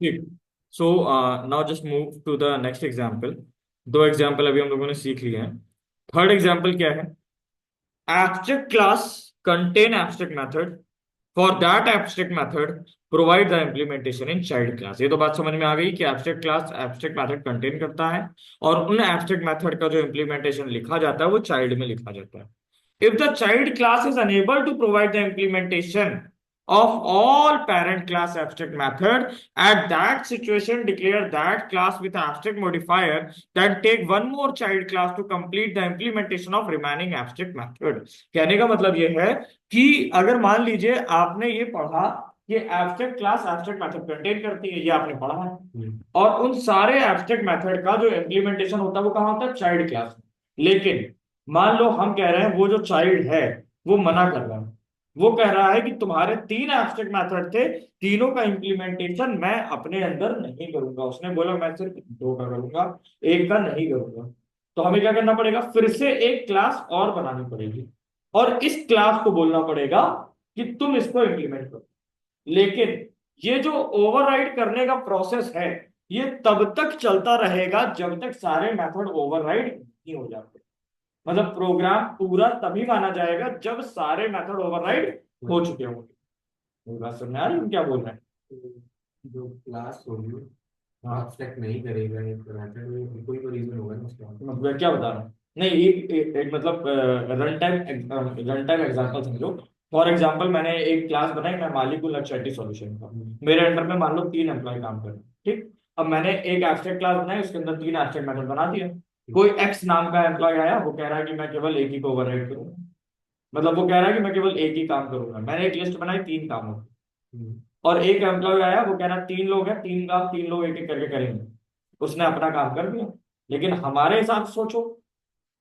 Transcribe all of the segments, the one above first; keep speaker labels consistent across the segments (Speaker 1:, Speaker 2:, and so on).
Speaker 1: ठीक। So now just move to the next example. दो example अभी हम लोगों ने सीख लिए हैं। थर्ड एग्जाम्पल क्या है? Abstract class contain abstract method. For that abstract method, provide the implementation in child class. ये तो बात समझ में आ गई कि abstract class abstract method contain करता है और उन abstract method का जो implementation लिखा जाता है वो child में लिखा जाता है. If the child class is unable to provide the implementation of all parent class abstract method, at that situation declare that class with abstract modifier, then take one more child class to complete the implementation of remaining abstract method. कहने का मतलब ये है कि अगर मान लीजिए आपने ये पढ़ा कि abstract class abstract method contain करती है, ये आपने पढ़ा है, और उन सारे एब्स्ट्रैक्ट मेथड का जो इम्प्लीमेंटेशन होता है वो कहाँ होता है? चाइल्ड क्लास में। लेकिन मान लो हम कह रहे हैं वो जो चाइल्ड है वो मना कर रहा है, वो कह रहा है कि तुम्हारे तीन एब्स्ट्रैक्ट मेथड थे, तीनों का इम्प्लीमेंटेशन मैं अपने अंदर नहीं करूंगा। उसने बोला मैं सिर्फ दो का करूंगा, एक का नहीं करूंगा। तो हमें क्या करना पड़ेगा? फिर से एक क्लास और बनानी पड़ेगी और इस क्लास को बोलना पड़ेगा कि तुम इसको इम्प्लीमेंट करो। लेकिन ये जो ओवरराइड करने का प्रोसेस है ये तब तक चलता रहेगा जब तक सारे मेथड ओवरराइड नहीं हो जाते। मतलब प्रोग्राम पूरा तभी माना जाएगा जब सारे मेथड ओवरराइड हो चुके होंगे। मेरी बात समझ आ रही है हम क्या बोल रहे हैं?
Speaker 2: जो क्लास होगी
Speaker 1: हाँ,
Speaker 2: एब्स्ट्रैक्ट नहीं करेगा ये मैटर में, कोई तो रीजन होगा ना उसका।
Speaker 1: मैं क्या बता रहा हूँ? नहीं, एक मतलब रन टाइम एग्जाम्पल समझो। फॉर एग्जाम्पल मैंने एक क्लास बनाई, मैं मालिक हूँ लक्षित सॉल्यूशन का। मेरे अंडर में मान लो तीन एम्प्लॉय काम कर रहे हैं, ठीक। अब मैंने एक एब्स्ट्रैक्ट क्लास बनाई, उसके अंदर तीन एब्स्ट्रैक्ट मेथड बना दिया। कोई एक्स नाम का एम्प्लॉय आया, वो कह रहा है कि मैं केवल एक ही को ओवरराइड करूंगा। मतलब वो कह रहा है कि मैं केवल एक ही काम करूंगा। मैंने एक लिस्ट बनाई तीन कामों की, और एक एम्प्लॉय आया, वो कह रहा है तीन लोग हैं, तीन काम तीन लोग एक एक करके करेंगे। उसने अपना काम कर दिया। लेकिन हमारे हिसाब से सोचो,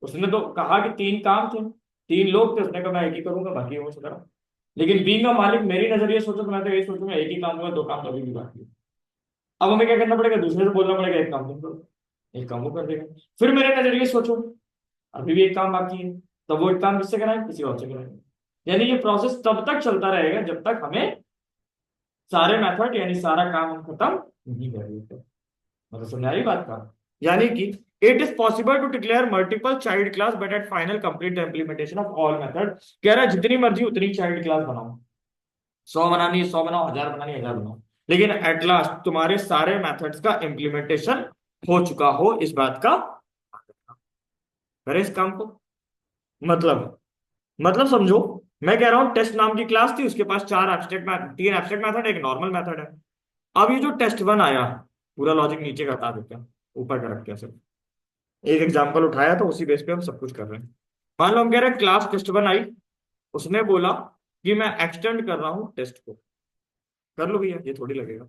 Speaker 1: उसने तो कहा कि तीन काम थे, तीन लोग थे, उसने कहा मैं एक ही करूंगा, बाकी वो करा। लेकिन बीइंग का मालिक मेरी नजरिए सोचो तो मैं तो यही सोचूंगा एक ही काम हुआ, दो काम तो अभी भी बाकी है। अब हमें क्या करना पड़ेगा? दूसरे से बोलना पड़ेगा एक काम तुम करो, एक काम वो कर देगा। फिर मेरे नजरिए सोचो, अभी भी एक काम बाकी है, तो वो एक काम किससे कराएं? किसी और से कराएंगे। यानी ये प्रोसेस तब तक चलता रहेगा जब तक हमें सारे मेथड यानी सारा काम हम खत्म नहीं कर देते। मतलब समझ आ रही बात का? यानी कि it is possible to declare multiple child class but at final complete the implementation of all method. कह रहा है जितनी मर्जी उतनी चाइल्ड क्लास बनाओ, 100 बनानी है 100 बनाओ, 1000 बनानी है 1000 बनाओ, लेकिन एट लास्ट तुम्हारे सारे मेथड्स का इम्प्लीमेंटेशन हो चुका हो, इस बात का करें इस काम को। मतलब समझो, मैं कह रहा हूं टेस्ट नाम की क्लास थी, उसके पास चार एब्स्ट्रैक्ट तीन एब्स्ट्रैक्ट मेथड, एक नॉर्मल मेथड है। अब ये जो टेस्ट वन आया, पूरा लॉजिक नीचे का हटा देते हैं, ऊपर का रख के सिर्फ एक एग्जांपल उठाया तो उसी बेस पे हम सब कुछ कर रहे हैं। मान लो हम कह रहे हैं क्लास टेस्ट वन आई, उसने बोला कि मैं एक्सटेंड कर रहा हूं टेस्ट को। कर लो भैया, ये थोड़ी लगेगा।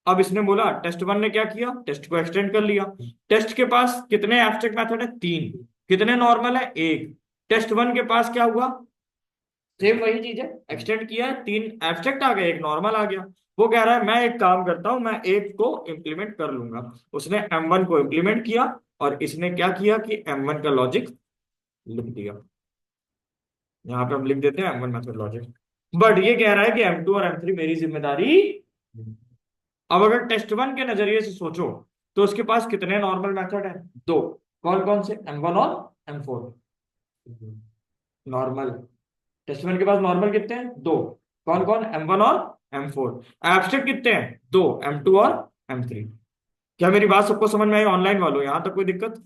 Speaker 1: अब इसने बोला, टेस्ट वन ने क्या किया? टेस्ट को एक्सटेंड कर लिया। टेस्ट के पास कितने एब्स्ट्रैक्ट मेथड है? तीन। कितने नॉर्मल है? एक। टेस्ट वन के पास क्या हुआ? सेम वही चीज है, एक्सटेंड किया है, तीन एब्स्ट्रैक्ट आ गए, एक नॉर्मल आ गया। वो कह रहा है मैं एक काम करता हूं, मैं एक को इम्प्लीमेंट कर लूंगा। उसने M1 को इम्प्लीमेंट किया और इसने क्या किया कि M1 का लॉजिक लिख दिया। यहाँ पे हम लिख देते हैं M1 मेथड लॉजिक। बट ये कह रहा है कि M2 और M3 मेरी जिम्मेदारी। अब अगर टेस्ट वन के नजरिए से सोचो तो उसके पास कितने नॉर्मल मेथड है? दो। कौन कौन से? M1 और M4 नॉर्मल। टेस्ट वन के पास नॉर्मल कितने हैं? दो। कौन कौन? M1 और M4। एब्स्ट्रैक्ट कितने हैं? दो, M2 और M3। क्या मेरी बात सबको समझ में आई? ऑनलाइन वालों यहां तक कोई दिक्कत?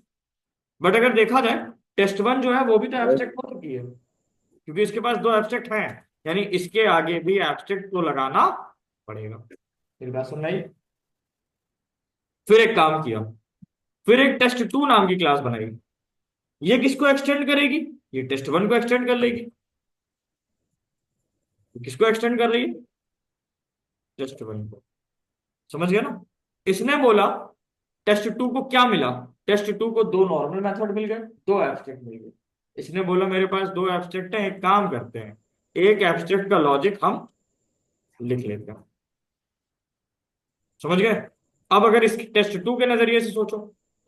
Speaker 1: बट अगर देखा जाए, टेस्ट वन जो है वो भी तो एब्स्ट्रैक्ट हो चुकी है, क्योंकि इसके पास दो एब्स्ट्रैक्ट हैं। यानी इसके आगे भी एब्स्ट्रैक्ट तो लगाना पड़ेगा। मेरी बात समझ आई? फिर एक काम किया, फिर एक टेस्ट टू नाम की क्लास बनाई। ये किसको एक्सटेंड करेगी? ये टेस्ट वन को एक्सटेंड कर लेगी। किसको एक्सटेंड कर रही है? टेस्ट वन को। समझ गया ना? इसने बोला टेस्ट टू को क्या मिला? टेस्ट टू को दो नॉर्मल मेथड मिल गए, दो एब्स्ट्रैक्ट मिल गए। इसने बोला मेरे पास दो एब्स्ट्रैक्ट है, एक काम करते हैं, एक एब्स्ट्रैक्ट का लॉजिक हम लिख लेते हैं। समझ गए? अब अगर इस टेस्ट टू के नजरिए से सोचो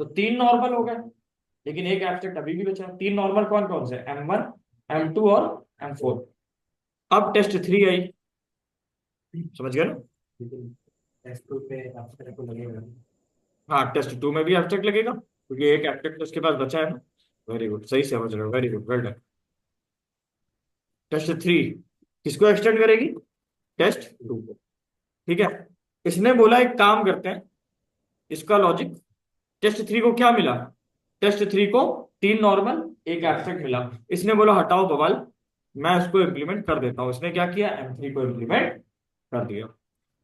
Speaker 1: तो तीन नॉर्मल हो गए, लेकिन एक एब्स्ट्रैक्ट अभी भी बचा है। तीन नॉर्मल कौन कौन से? M1, M2 और M4। अब टेस्ट थ्री आई। समझ गए ना?
Speaker 2: टेस्ट टू पे आपसे को लगेगा।
Speaker 1: हाँ, टेस्ट टू में भी एब्स्ट्रैक्ट लगेगा क्योंकि एक एब्स्ट्रैक्ट तो उसके पास बचा है ना। वेरी गुड, सही से समझ रहे हो, very good, well done. Test three किसको एक्सटेंड करेगी? टेस्ट टू को। ठीक है। इसने बोला एक काम करते हैं, इसका लॉजिक, टेस्ट थ्री को क्या मिला? टेस्ट थ्री को तीन नॉर्मल एक एब्स्ट्रैक्ट मिला। इसने बोला हटाओ बवाल, मैं इसको इम्प्लीमेंट कर देता हूं। इसने क्या किया? M3 को इम्प्लीमेंट कर दिया।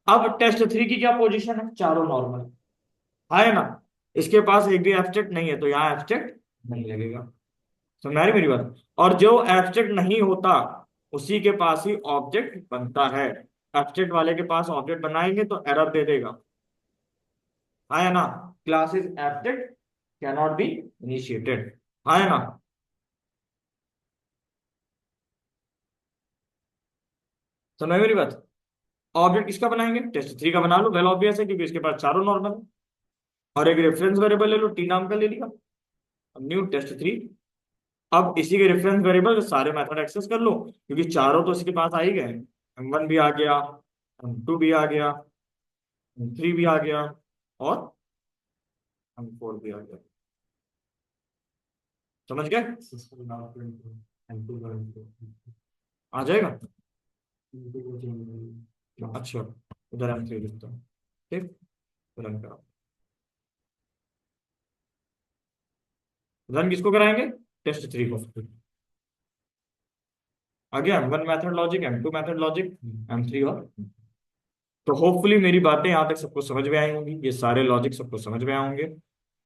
Speaker 1: अब टेस्ट थ्री की क्या पोजीशन है? चारों नॉर्मल है ना। इसके पास एक भी एब्स्ट्रैक्ट नहीं है, तो यहाँ एब्स्ट्रैक्ट नहीं लगेगा। समझ आ रही मेरी बात? और जो एब्स्ट्रैक्ट नहीं होता उसी के पास ही ऑब्जेक्ट बनता है। एब्स्ट्रैक्ट वाले के पास ऑब्जेक्ट बनाएंगे तो एरर दे देगा, है ना। Classes abstract can not be initiated, है ना। समझ मेरी बात? ऑब्जेक्ट किसका बनाएंगे? टेस्ट थ्री का बना लो, वेल ऑब्वियस है क्योंकि इसके पास चारों नॉर्मल है। और एक रेफरेंस वेरिएबल ले लो, टी नाम का ले लिया। अब न्यू टेस्ट थ्री। अब इसी के रेफरेंस वेरिएबल सारे मेथड एक्सेस कर लो क्योंकि चारों तो इसके पास आ ही गए। M1 भी आ गया, M2 भी आ गया, M3 भी आ गया, और M4 भी आ गया। समझ गए?
Speaker 2: System now two and two one two
Speaker 1: आ जाएगा।
Speaker 2: को चेंज।
Speaker 1: अच्छा, उधर M3 लिखता हूँ। ठीक, रन करो। रन किसको कराएंगे? टेस्ट थ्री को। आ गया M1 method logic, M2 method logic, M3 और। तो होपफुली मेरी बातें यहाँ तक सबको समझ में आई होंगी, ये सारे लॉजिक सबको समझ में आए होंगे।